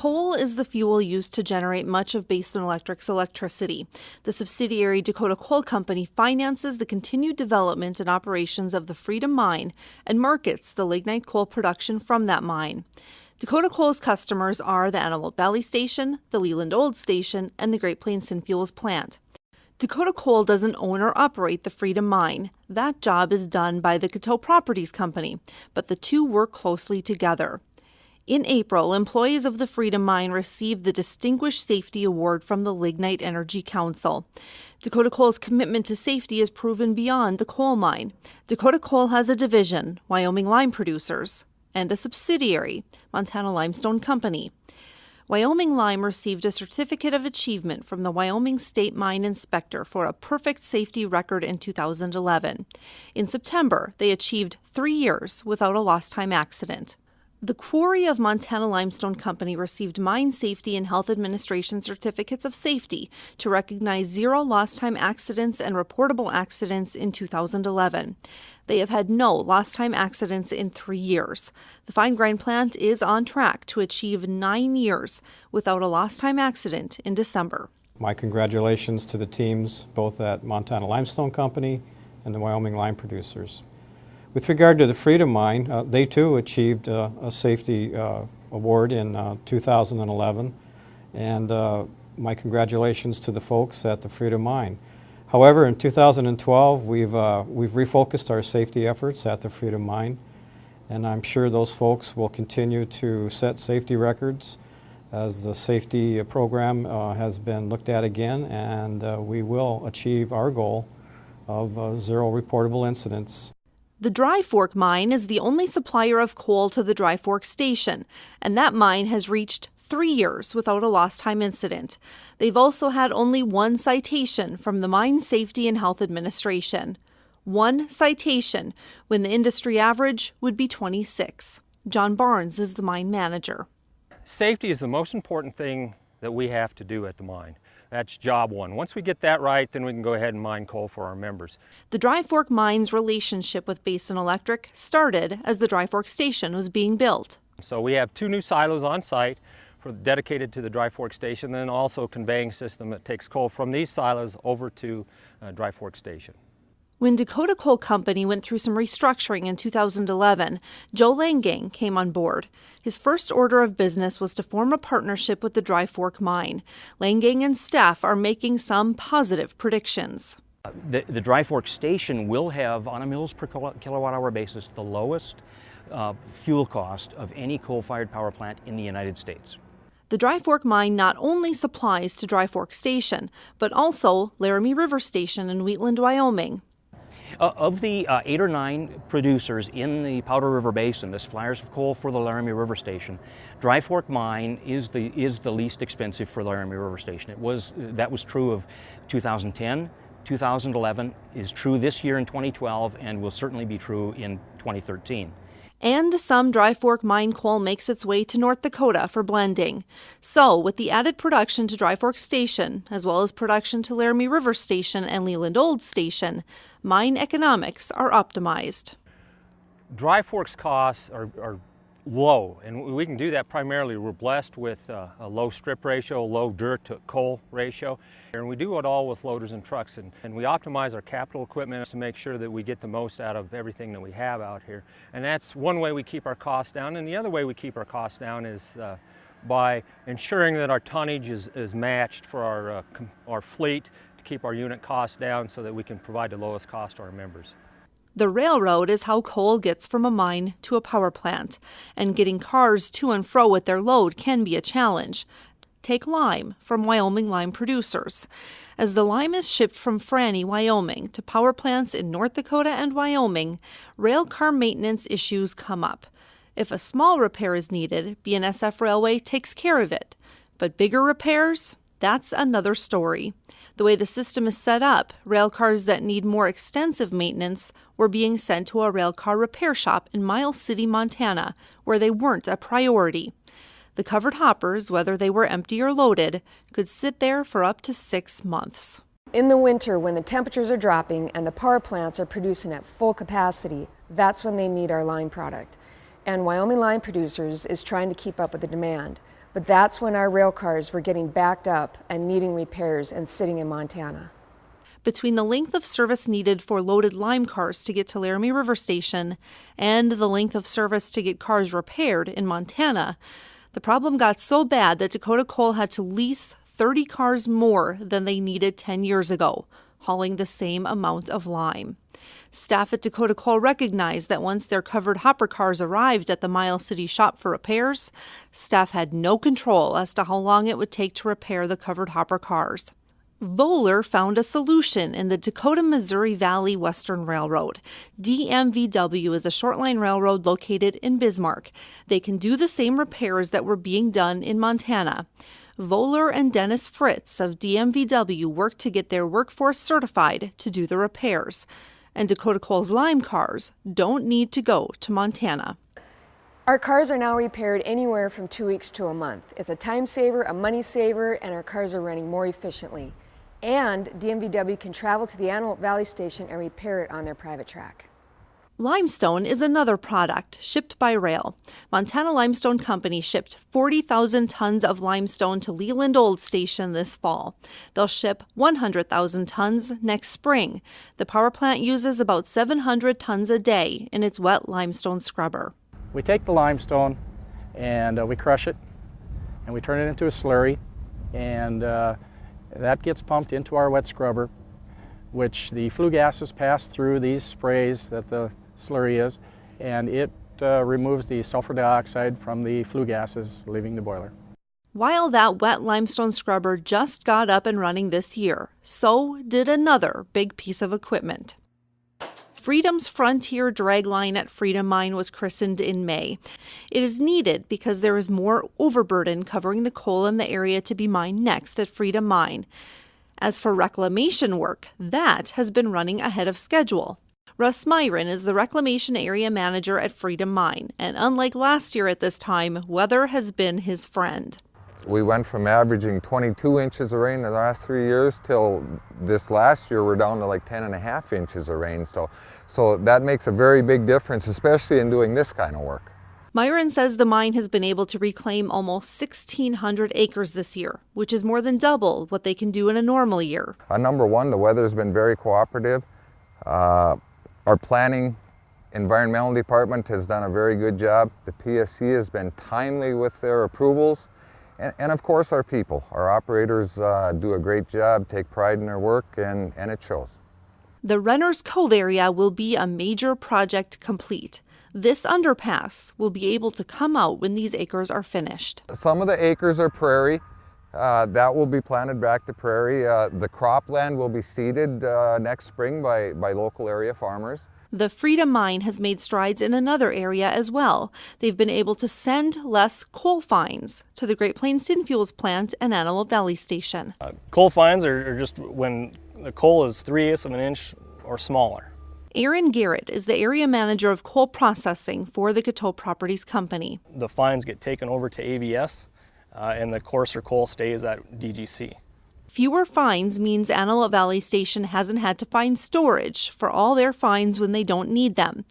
Coal is the fuel used to generate much of Basin Electric's electricity. The subsidiary Dakota Coal Company finances the continued development and operations of the Freedom Mine and markets the lignite coal production from that mine. Dakota Coal's customers are the Antelope Valley Station, the Leland Old Station, and the Great Plains Synfuels plant. Dakota Coal doesn't own or operate the Freedom Mine. That job is done by the Coteau Properties Company, but the two work closely together. In April, employees of the Freedom Mine received the Distinguished Safety Award from the Lignite Energy Council. Dakota Coal's commitment to safety is proven beyond the coal mine. Dakota Coal has a division, Wyoming Lime Producers, and a subsidiary, Montana Limestone Company. Wyoming Lime received a Certificate of Achievement from the Wyoming State Mine Inspector for a perfect safety record in 2011. In September, they achieved 3 years without a lost-time accident. The quarry of Montana Limestone Company received Mine Safety and Health Administration Certificates of Safety to recognize 0 lost-time accidents and reportable accidents in 2011. They have had no lost-time accidents in 3 years. The fine grind plant is on track to achieve 9 years without a lost-time accident in December. My congratulations to the teams both at Montana Limestone Company and the Wyoming Lime Producers. With regard to the Freedom Mine, they too achieved a safety award in 2011, and my congratulations to the folks at the Freedom Mine. However, in 2012, we've refocused our safety efforts at the Freedom Mine, and I'm sure those folks will continue to set safety records as the safety program has been looked at again, and we will achieve our goal of 0 reportable incidents. The Dry Fork Mine is the only supplier of coal to the Dry Fork Station, and that mine has reached 3 years without a lost-time incident. They've also had only 1 citation from the Mine Safety and Health Administration. 1 citation, when the industry average would be 26. John Barnes is the mine manager. Safety is the most important thing that we have to do at the mine. That's job one. Once we get that right, then we can go ahead and mine coal for our members. The Dry Fork Mine's relationship with Basin Electric started as the Dry Fork Station was being built. So we have 2 new silos on site dedicated to the Dry Fork Station, then also a conveying system that takes coal from these silos over to Dry Fork Station. When Dakota Coal Company went through some restructuring in 2011, Joe Langang came on board. His first order of business was to form a partnership with the Dry Fork Mine. Langang and staff are making some positive predictions. The Dry Fork Station will have, on a mills per kilowatt hour basis, the lowest fuel cost of any coal-fired power plant in the United States. The Dry Fork Mine not only supplies to Dry Fork Station, but also Laramie River Station in Wheatland, Wyoming. Of the 8 or 9 producers in the Powder River Basin, the suppliers of coal for the Laramie River Station, Dry Fork Mine is the least expensive for the Laramie River Station. That was true of 2010, 2011, is true this year in 2012, and will certainly be true in 2013. And some Dry Fork Mine coal makes its way to North Dakota for blending. So, with the added production to Dry Fork Station, as well as production to Laramie River Station and Leland Old Station, mine economics are optimized. Dry Fork's costs are low, and we can do that primarily. We're blessed with a low strip ratio, low dirt to coal ratio, and we do it all with loaders and trucks, and we optimize our capital equipment to make sure that we get the most out of everything that we have out here. And that's one way we keep our costs down, and the other way we keep our costs down is by ensuring that our tonnage is matched for our fleet to keep our unit costs down so that we can provide the lowest cost to our members. The railroad is how coal gets from a mine to a power plant, and getting cars to and fro with their load can be a challenge. Take lime from Wyoming Lime Producers. As the lime is shipped from Franny, Wyoming to power plants in North Dakota and Wyoming, rail car maintenance issues come up. If a small repair is needed, BNSF Railway takes care of it. But bigger repairs? That's another story. The way the system is set up, rail cars that need more extensive maintenance were being sent to a railcar repair shop in Miles City, Montana, where they weren't a priority. The covered hoppers, whether they were empty or loaded, could sit there for up to 6 months. In the winter, when the temperatures are dropping and the power plants are producing at full capacity, that's when they need our lime product. And Wyoming Lime Producers is trying to keep up with the demand. But that's when our rail cars were getting backed up and needing repairs and sitting in Montana. Between the length of service needed for loaded lime cars to get to Laramie River Station and the length of service to get cars repaired in Montana, the problem got so bad that Dakota Coal had to lease 30 cars more than they needed 10 years ago, hauling the same amount of lime. Staff at Dakota Coal recognized that once their covered hopper cars arrived at the Miles City shop for repairs, staff had no control as to how long it would take to repair the covered hopper cars. Voller found a solution in the Dakota-Missouri Valley Western Railroad. DMVW is a short-line railroad located in Bismarck. They can do the same repairs that were being done in Montana. Voller and Dennis Fritz of DMVW worked to get their workforce certified to do the repairs. And Dakota Coal's lime cars don't need to go to Montana. Our cars are now repaired anywhere from 2 weeks to a month. It's a time saver, a money saver, and our cars are running more efficiently. And DMVW can travel to the Antelope Valley Station and repair it on their private track. Limestone is another product shipped by rail. Montana Limestone Company shipped 40,000 tons of limestone to Leland Old Station this fall. They'll ship 100,000 tons next spring. The power plant uses about 700 tons a day in its wet limestone scrubber. We take the limestone and we crush it and we turn it into a slurry, and that gets pumped into our wet scrubber, which the flue gases pass through these sprays that the slurry is, and it removes the sulfur dioxide from the flue gases leaving the boiler. While that wet limestone scrubber just got up and running this year, so did another big piece of equipment. Freedom's Frontier dragline at Freedom Mine was christened in May. It is needed because there is more overburden covering the coal in the area to be mined next at Freedom Mine. As for reclamation work, that has been running ahead of schedule. Russ Myron is the reclamation area manager at Freedom Mine, and unlike last year at this time, weather has been his friend. We went from averaging 22 inches of rain in the last 3 years till this last year we're down to like 10.5 inches of rain. So that makes a very big difference, especially in doing this kind of work. Myron says the mine has been able to reclaim almost 1,600 acres this year, which is more than double what they can do in a normal year. Number one, the weather's been very cooperative. Our planning environmental department has done a very good job. The PSC has been timely with their approvals. And of course our people, our operators do a great job, take pride in their work, and it shows. The Renner's Cove area will be a major project complete. This underpass will be able to come out when these acres are finished. Some of the acres are prairie. That will be planted back to prairie. The cropland will be seeded next spring by local area farmers. The Freedom Mine has made strides in another area as well. They've been able to send less coal fines to the Great Plains Synfuels plant and Antelope Valley Station. Coal fines are just when the coal is 3/8 of an inch or smaller. Aaron Garrett is the area manager of coal processing for the Coteau Properties Company. The fines get taken over to AVS and the coarser coal stays at DGC. Fewer fines means Antelope Valley Station hasn't had to find storage for all their fines when they don't need them.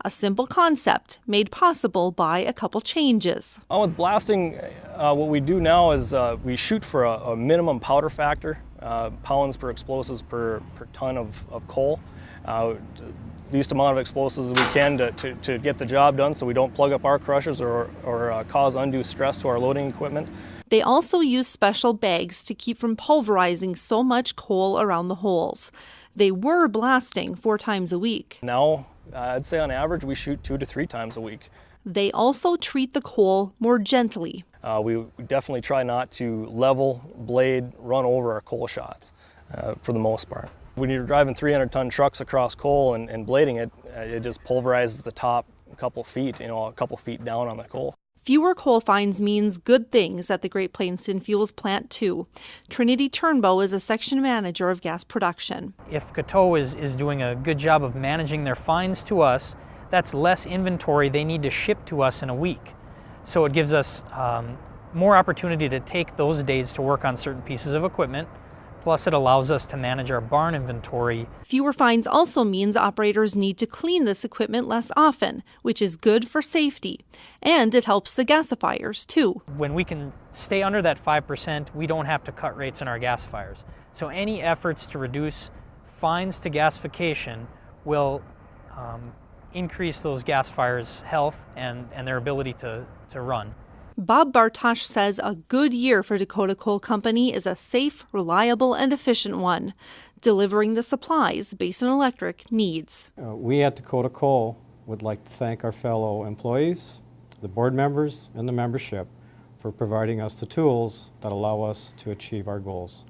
A simple concept made possible by a couple changes. With blasting, what we do now is we shoot for a minimum powder factor, pounds per explosives per ton of coal. Least amount of explosives we can to get the job done so we don't plug up our crushers or cause undue stress to our loading equipment. They also use special bags to keep from pulverizing so much coal around the holes. They were blasting 4 times a week. Now, I'd say on average we shoot 2 to 3 times a week. They also treat the coal more gently. We definitely try not to level, blade, run over our coal shots for the most part. When you're driving 300-ton trucks across coal and blading it, it just pulverizes the top a couple feet, a couple feet down on the coal. Fewer coal fines means good things at the Great Plains Synfuels plant, too. Trinity Turnbow is a section manager of gas production. If Coteau is doing a good job of managing their fines to us, that's less inventory they need to ship to us in a week. So it gives us more opportunity to take those days to work on certain pieces of equipment, Plus, it allows us to manage our barn inventory. Fewer fines also means operators need to clean this equipment less often, which is good for safety. And it helps the gasifiers, too. When we can stay under that 5%, we don't have to cut rates in our gasifiers. So any efforts to reduce fines to gasification will increase those gasifiers' health and their ability to run. Bob Bartosh says a good year for Dakota Coal Company is a safe, reliable, and efficient one, delivering the supplies Basin Electric needs. We at Dakota Coal would like to thank our fellow employees, the board members, and the membership for providing us the tools that allow us to achieve our goals.